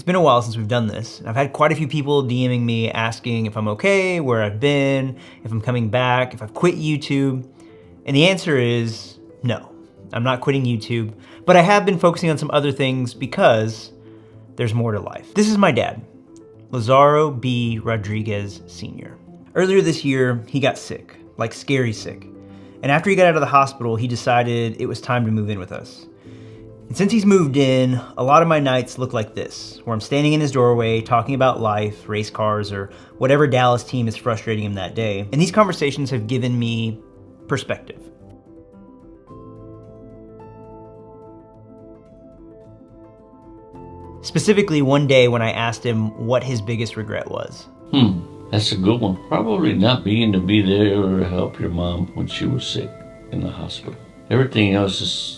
It's been a while since we've done this. I've had quite a few people DMing me asking if I'm okay, where I've been, if I'm coming back, if I've quit YouTube. And the answer is no, I'm not quitting YouTube, but I have been focusing on some other things because there's more to life. This is my dad, Lazaro B. Rodriguez Sr. Earlier this year, he got sick, like scary sick. And after he got out of the hospital, he decided it was time to move in with us. And since he's moved in, a lot of my nights look like this, where I'm standing in his doorway talking about life, race cars, or whatever Dallas team is frustrating him that day. And these conversations have given me perspective. Specifically, one day when I asked him what his biggest regret was. That's a good one. Probably not being to be there or help your mom when she was sick in the hospital. Everything else is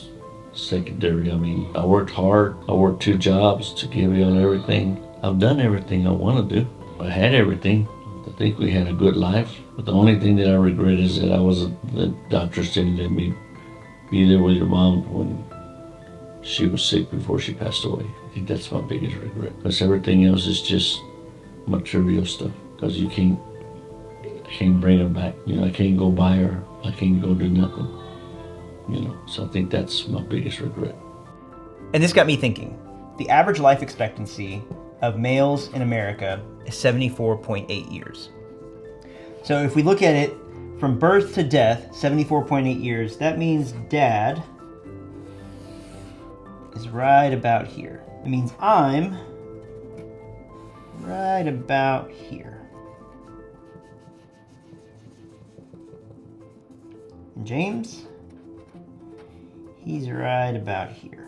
secondary. I mean, I worked hard. I worked 2 jobs to give you everything. I've done everything I want to do. I had everything. I think we had a good life. But the only thing that I regret is that the doctors didn't let me be there with your mom when she was sick before she passed away. I think that's my biggest regret. Because everything else is just material stuff. Because I can't bring her back. You know, I can't go buy her. I can't go do nothing. You know, so I think that's my biggest regret. And this got me thinking. The average life expectancy of males in America is 74.8 years. So if we look at it from birth to death, 74.8 years, that means Dad is right about here. It means I'm right about here. And James, he's right about here.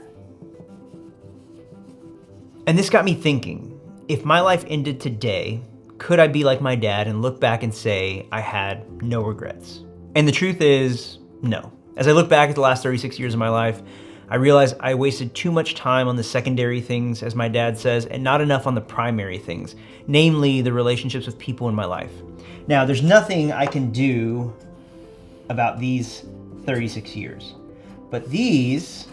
And this got me thinking, if my life ended today, could I be like my dad and look back and say I had no regrets? And the truth is, no. As I look back at the last 36 years of my life, I realize I wasted too much time on the secondary things, as my dad says, and not enough on the primary things, namely the relationships with people in my life. Now, there's nothing I can do about these 36 years. But these,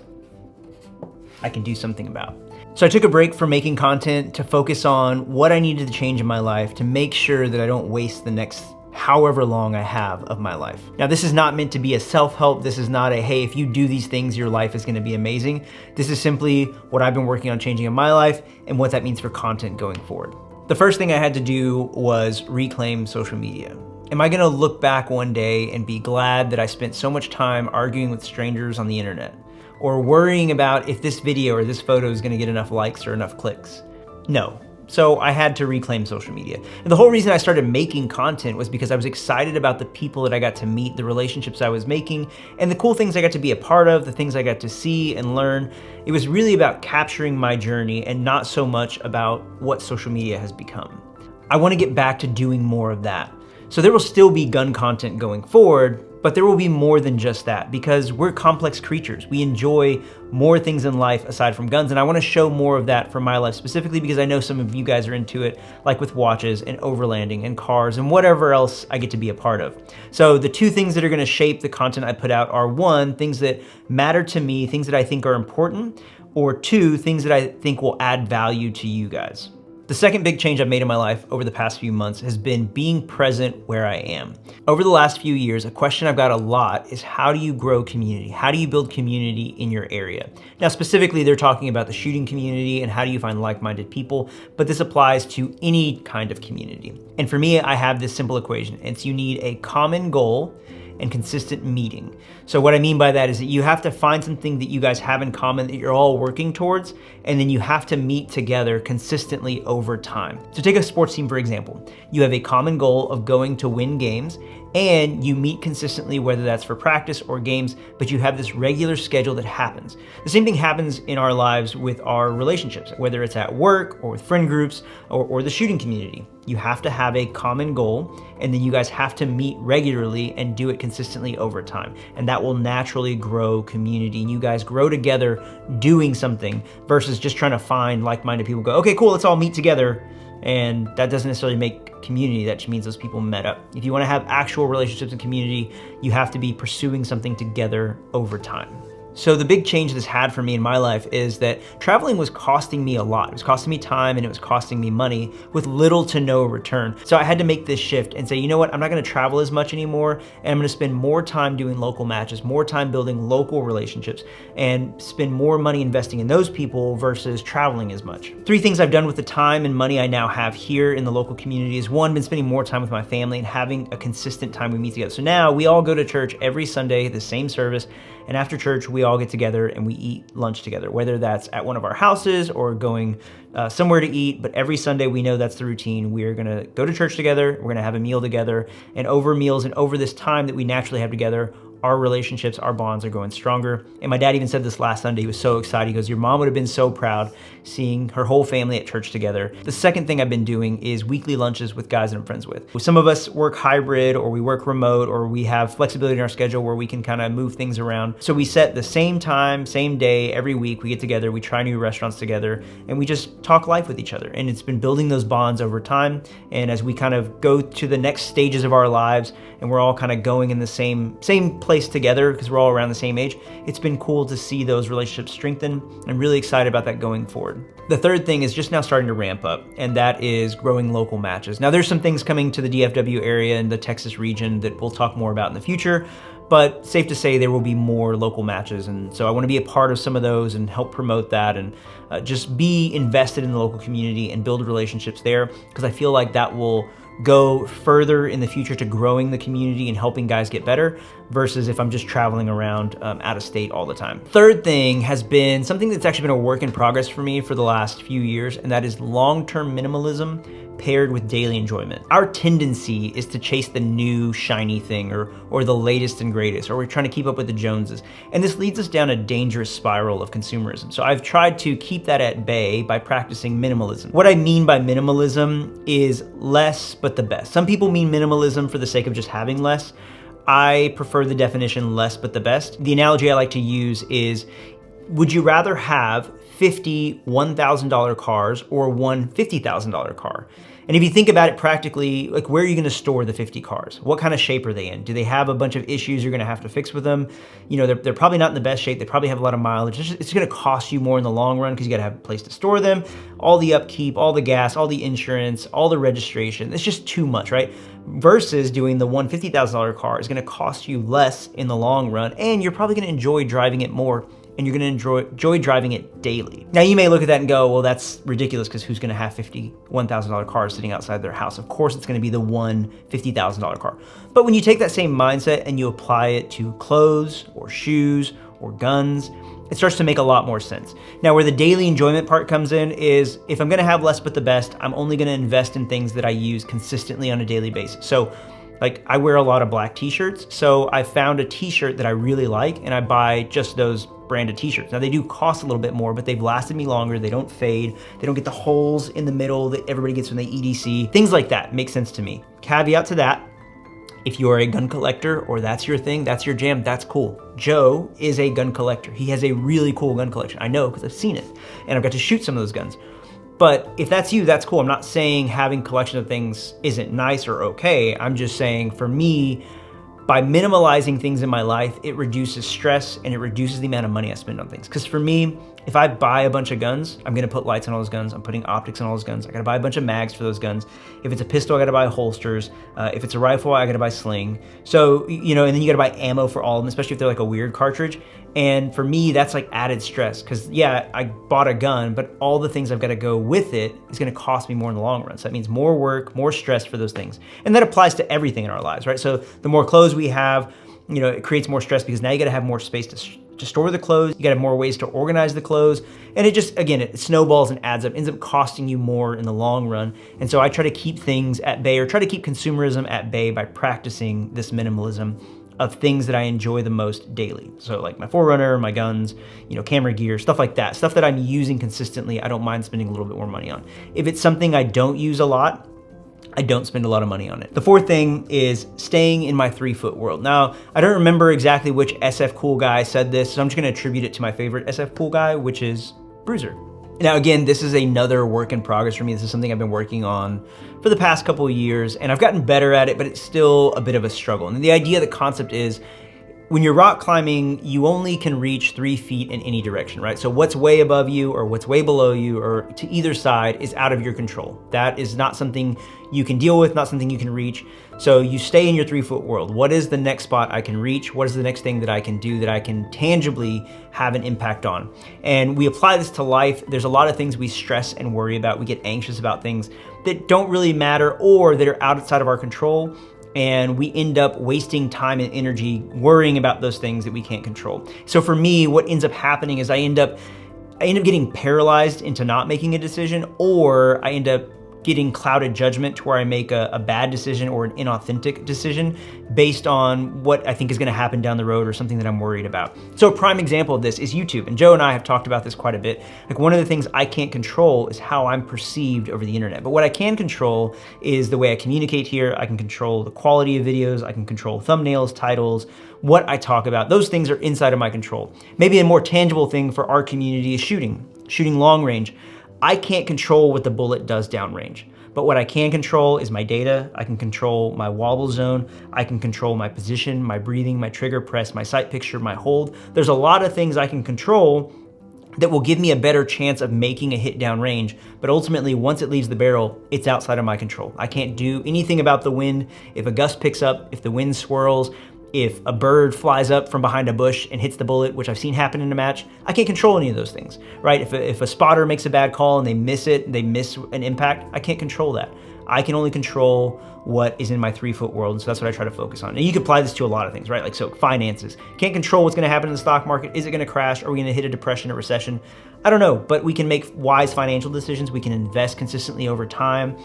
I can do something about. So I took a break from making content to focus on what I needed to change in my life to make sure that I don't waste the next however long I have of my life. Now, this is not meant to be a self-help. This is not a, hey, if you do these things, your life is gonna be amazing. This is simply what I've been working on changing in my life and what that means for content going forward. The first thing I had to do was reclaim social media. Am I gonna look back one day and be glad that I spent so much time arguing with strangers on the internet? Or worrying about if this video or this photo is gonna get enough likes or enough clicks? No. So I had to reclaim social media. And the whole reason I started making content was because I was excited about the people that I got to meet, the relationships I was making, and the cool things I got to be a part of, the things I got to see and learn. It was really about capturing my journey and not so much about what social media has become. I wanna get back to doing more of that. So there will still be gun content going forward, but there will be more than just that because we're complex creatures. We enjoy more things in life aside from guns, and I wanna show more of that from my life specifically because I know some of you guys are into it, like with watches and overlanding and cars and whatever else I get to be a part of. So the 2 things that are gonna shape the content I put out are 1, things that matter to me, things that I think are important, or 2, things that I think will add value to you guys. The second big change I've made in my life over the past few months has been being present where I am. Over the last few years, a question I've got a lot is how do you grow community? How do you build community in your area? Now, specifically, they're talking about the shooting community and how do you find like-minded people, but this applies to any kind of community. And for me, I have this simple equation. It's you need a common goal and consistent meeting. So what I mean by that is that you have to find something that you guys have in common that you're all working towards, and then you have to meet together consistently over time. So take a sports team, for example. You have a common goal of going to win games, and you meet consistently, whether that's for practice or games, but you have this regular schedule that happens. The same thing happens in our lives with our relationships, whether it's at work or with friend groups or the shooting community. You have to have a common goal, and then you guys have to meet regularly and do it consistently over time. And that will naturally grow community, and you guys grow together doing something versus just trying to find like-minded people, go, okay, cool, let's all meet together. And that doesn't necessarily make community, that just means those people met up. If you wanna have actual relationships and community, you have to be pursuing something together over time. So the big change this had for me in my life is that traveling was costing me a lot. It was costing me time and it was costing me money with little to no return. So I had to make this shift and say, you know what, I'm not gonna travel as much anymore, and I'm gonna spend more time doing local matches, more time building local relationships, and spend more money investing in those people versus traveling as much. 3 things I've done with the time and money I now have here in the local community is 1, been spending more time with my family and having a consistent time we meet together. So now we all go to church every Sunday, the same service, and after church, we all get together and we eat lunch together, whether that's at one of our houses or going somewhere to eat. But every Sunday, we know that's the routine. We're gonna go to church together, we're gonna have a meal together, and over meals and over this time that we naturally have together, our relationships, our bonds are going stronger. And my dad even said this last Sunday, he was so excited. He goes, your mom would have been so proud seeing her whole family at church together. The second thing I've been doing is weekly lunches with guys that I'm friends with. Some of us work hybrid, or we work remote, or we have flexibility in our schedule where we can kind of move things around. So we set the same time, same day, every week. We get together, we try new restaurants together, and we just talk life with each other. And it's been building those bonds over time. And as we kind of go to the next stages of our lives, and we're all kind of going in the same place together because we're all around the same age, it's been cool to see those relationships strengthen. I'm really excited about that going forward. The third thing is just now starting to ramp up, and that is growing local matches. Now there's some things coming to the DFW area and the Texas region that we'll talk more about in the future, but safe to say there will be more local matches. And so I want to be a part of some of those and help promote that, and just be invested in the local community and build relationships there, because I feel like that will go further in the future to growing the community and helping guys get better versus if I'm just traveling around out of state all the time. Third thing has been something that's actually been a work in progress for me for the last few years, and that is long-term minimalism paired with daily enjoyment. Our tendency is to chase the new shiny thing or the latest and greatest, or we're trying to keep up with the Joneses. And this leads us down a dangerous spiral of consumerism. So I've tried to keep that at bay by practicing minimalism. What I mean by minimalism is less but the best. Some people mean minimalism for the sake of just having less. I prefer the definition less but the best. The analogy I like to use is, would you rather have 50 $1,000 cars or one $50,000 car? And if you think about it practically, like, where are you gonna store the 50 cars? What kind of shape are they in? Do they have a bunch of issues you're gonna have to fix with them? You know, they're probably not in the best shape. They probably have a lot of mileage. It's gonna cost you more in the long run because you gotta have a place to store them, all the upkeep, all the gas, all the insurance, all the registration. It's just too much, right? Versus doing the one $50,000 car is gonna cost you less in the long run, and you're probably gonna enjoy driving it more, and you're gonna enjoy driving it daily. Now you may look at that and go, well, that's ridiculous, because who's gonna have 50 $1,000 cars sitting outside their house? Of course it's gonna be the one $50,000 car. But when you take that same mindset and you apply it to clothes or shoes or guns, it starts to make a lot more sense. Now, where the daily enjoyment part comes in is, if I'm gonna have less but the best, I'm only gonna invest in things that I use consistently on a daily basis. So, like, I wear a lot of black t-shirts, so I found a t-shirt that I really like, and I buy just those branded t-shirts. Now they do cost a little bit more, but they've lasted me longer. They don't fade. They don't get the holes in the middle that everybody gets when they EDC. Things like that make sense to me. Caveat to that, if you are a gun collector or that's your thing, that's your jam, that's cool. Joe is a gun collector. He has a really cool gun collection. I know because I've seen it, and I've got to shoot some of those guns. But if that's you, that's cool. I'm not saying having collection of things isn't nice or okay. I'm just saying, for me, by minimalizing things in my life, it reduces stress and it reduces the amount of money I spend on things. Because for me, if I buy a bunch of guns, I'm gonna put lights on all those guns, I'm putting optics on all those guns, I gotta buy a bunch of mags for those guns. If it's a pistol, I gotta buy holsters. If it's a rifle, I gotta buy sling. So, you know, and then you gotta buy ammo for all of them, especially if they're like a weird cartridge. And for me, that's like added stress, because yeah, I bought a gun, but all the things I've got to go with it is going to cost me more in the long run. So that means more work, more stress for those things. And that applies to everything in our lives, right? So the more clothes we have, you know, it creates more stress because now you got to have more space to store the clothes. You got to have more ways to organize the clothes. And it just, again, it snowballs and adds up, ends up costing you more in the long run. And so I try to keep things at bay, or try to keep consumerism at bay, by practicing this minimalism of things that I enjoy the most daily. So like my Forerunner, my guns, you know, camera gear, stuff like that. Stuff that I'm using consistently, I don't mind spending a little bit more money on. If it's something I don't use a lot, I don't spend a lot of money on it. The fourth thing is staying in my 3-foot world. Now, I don't remember exactly which SF cool guy said this, so I'm just gonna attribute it to my favorite SF cool guy, which is Bruiser. Now, again, this is another work in progress for me. This is something I've been working on for the past couple of years, and I've gotten better at it, but it's still a bit of a struggle. And the idea, the concept is, when you're rock climbing, you only can reach 3 feet in any direction, right? So what's way above you or what's way below you or to either side is out of your control. That is not something you can deal with, not something you can reach. So you stay in your 3-foot world. What is the next spot I can reach? What is the next thing that I can do that I can tangibly have an impact on? And we apply this to life. There's a lot of things we stress and worry about. We get anxious about things that don't really matter or that are outside of our control. And we end up wasting time and energy worrying about those things that we can't control. So for me, what ends up happening is I end up getting paralyzed into not making a decision, or I end up getting clouded judgment to where I make a bad decision or an inauthentic decision based on what I think is gonna happen down the road or something that I'm worried about. So a prime example of this is YouTube, and Joe and I have talked about this quite a bit. Like, one of the things I can't control is how I'm perceived over the internet, but what I can control is the way I communicate here. I can control the quality of videos, I can control thumbnails, titles, what I talk about. Those things are inside of my control. Maybe a more tangible thing for our community is shooting long range. I can't control what the bullet does downrange, but what I can control is my data. I can control my wobble zone. I can control my position, my breathing, my trigger press, my sight picture, my hold. There's a lot of things I can control that will give me a better chance of making a hit downrange, but ultimately, once it leaves the barrel, it's outside of my control. I can't do anything about the wind. If a gust picks up, if the wind swirls, if a bird flies up from behind a bush and hits the bullet, which I've seen happen in a match, I can't control any of those things, right? If a spotter makes a bad call and they miss it, they miss an impact, I can't control that. I can only control what is in my 3-foot world, so that's what I try to focus on. And you can apply this to a lot of things, right? Like, so finances. Can't control what's gonna happen in the stock market. Is it gonna crash? Are we gonna hit a depression, a recession? I don't know, but we can make wise financial decisions. We can invest consistently over time.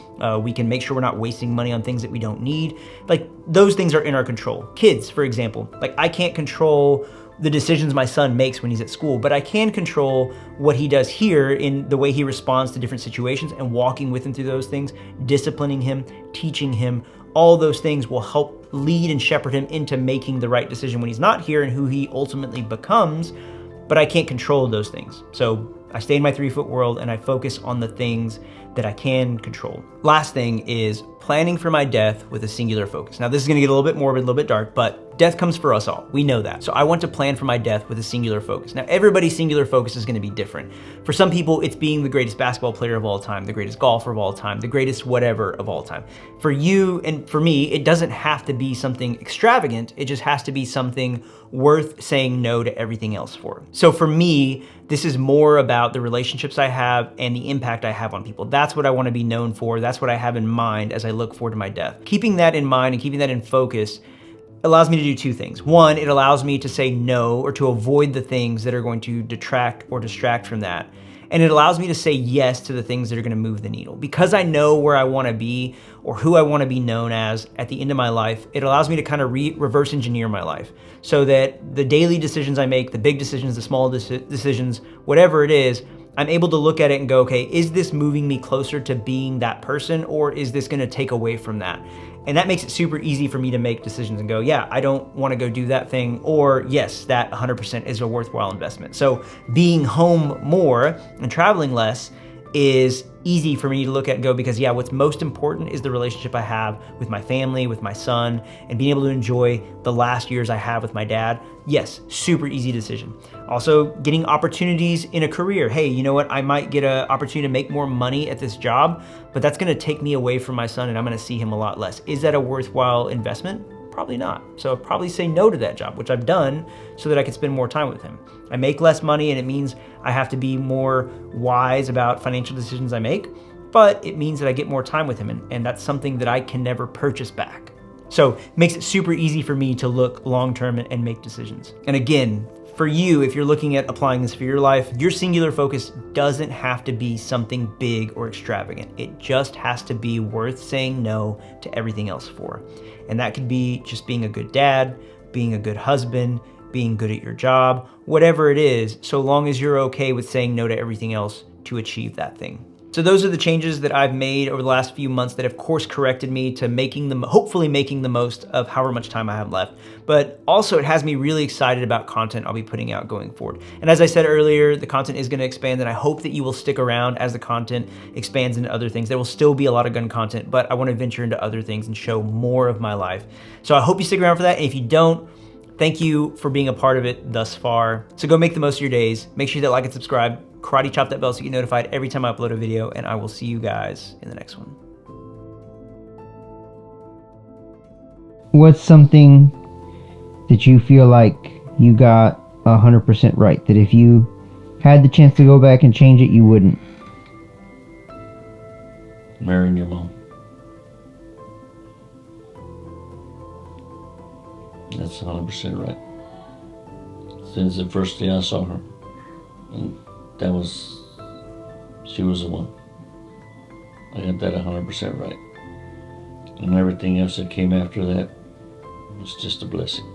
We can make sure we're not wasting money on things that we don't need. Like, those things are in our control. Kids, for example, like, I can't control the decisions my son makes when he's at school, but I can control what he does here in the way he responds to different situations, and walking with him through those things, disciplining him, teaching him. All those things will help lead and shepherd him into making the right decision when he's not here and who he ultimately becomes, but I can't control those things. So I stay in my 3-foot world and I focus on the things that I can control. Last thing is planning for my death with a singular focus. Now, this is gonna get a little bit morbid, a little bit dark, but death comes for us all. We know that. So I want to plan for my death with a singular focus. Now, everybody's singular focus is gonna be different. For some people, it's being the greatest basketball player of all time, the greatest golfer of all time, the greatest whatever of all time. For you and for me, it doesn't have to be something extravagant. It just has to be something worth saying no to everything else for. So for me, this is more about the relationships I have and the impact I have on people. That's what I want to be known for. That's what I have in mind as I look forward to my death. Keeping that in mind and keeping that in focus allows me to do 2 things. One, it allows me to say no or to avoid the things that are going to detract or distract from that. And it allows me to say yes to the things that are gonna move the needle. Because I know where I wanna be or who I wanna be known as at the end of my life, it allows me to kind of reverse engineer my life so that the daily decisions I make, the big decisions, the small decisions, whatever it is, I'm able to look at it and go, okay, is this moving me closer to being that person, or is this gonna take away from that? And that makes it super easy for me to make decisions and go, yeah, I don't wanna go do that thing, or yes, that 100% is a worthwhile investment. So being home more and traveling less is easy for me to look at and go, because yeah, what's most important is the relationship I have with my family, with my son, and being able to enjoy the last years I have with my dad. Yes, super easy decision. Also, getting opportunities in a career. Hey, you know what? I might get an opportunity to make more money at this job, but that's gonna take me away from my son and I'm gonna see him a lot less. Is that a worthwhile investment? Probably not. So I'll probably say no to that job, which I've done so that I can spend more time with him. I make less money and it means I have to be more wise about financial decisions I make, but it means that I get more time with him, and that's something that I can never purchase back. So it makes it super easy for me to look long-term and make decisions. And again, for you, if you're looking at applying this for your life, your singular focus doesn't have to be something big or extravagant. It just has to be worth saying no to everything else for. And that could be just being a good dad, being a good husband, being good at your job, whatever it is, so long as you're okay with saying no to everything else to achieve that thing. So those are the changes that I've made over the last few months that have course corrected me to hopefully making the most of however much time I have left. But also it has me really excited about content I'll be putting out going forward. And as I said earlier, the content is gonna expand, and I hope that you will stick around as the content expands into other things. There will still be a lot of gun content, but I wanna venture into other things and show more of my life. So I hope you stick around for that. And if you don't, Thank you for being a part of it thus far. So go make the most of your days. Make sure you hit like and subscribe. Karate chop that bell so you get notified every time I upload a video, and I will see you guys in the next one. What's something that you feel like you got 100% right? That if you had the chance to go back and change it, you wouldn't? Marrying your mom. That's 100% right. Since the first day I saw her. And she was the one. I got that 100% right. And everything else that came after that was just a blessing.